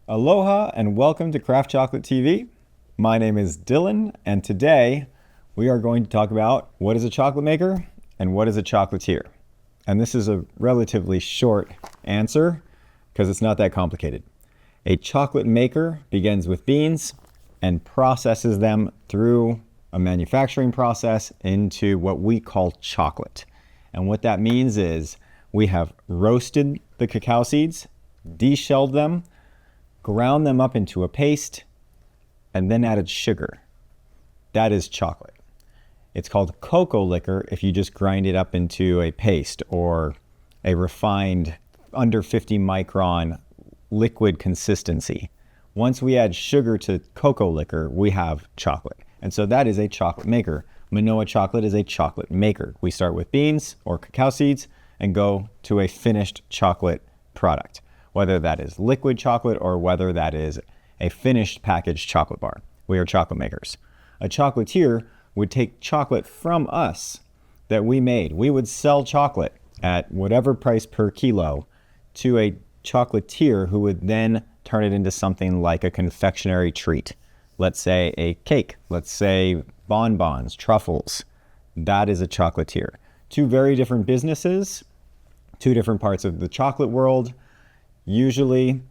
Aloha and welcome to Craft Chocolate TV. My name is Dylan, and today we are going to talk about what is a chocolate maker and what is a chocolatier. And this is a relatively short answer because it's not that complicated. A chocolate maker begins with beans and processes them through a manufacturing process into what we call chocolate. And what that means is we have roasted the cacao seeds, deshelled them, ground them up into a paste, and then added sugar. That is chocolate. It's called cocoa liquor if you just grind it up into a paste or a refined under 50 micron liquid consistency. Once we add sugar to cocoa liquor, we have chocolate. And so that is a chocolate maker. Manoa chocolate is a chocolate maker. We start with beans or cacao seeds and go to a finished chocolate product, whether that is liquid chocolate or whether that is a finished packaged chocolate bar. We are chocolate makers. A chocolatier would take chocolate from us that we made. We would sell chocolate at whatever price per kilo to a chocolatier who would then turn it into something like a confectionery treat. Let's say a cake, let's say bonbons, truffles. That is a chocolatier. Two very different businesses, two different parts of the chocolate world. Usually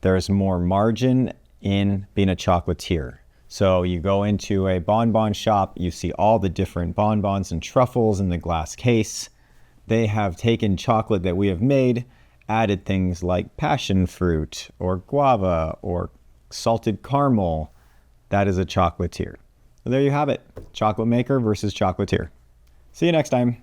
there's more margin in being a chocolatier. So you go into a bonbon shop, you see all the different bonbons and truffles in the glass case. They have taken chocolate that we have made, added things like passion fruit or guava or salted caramel. That is a chocolatier. So there you have it, chocolate maker versus chocolatier. See you next time.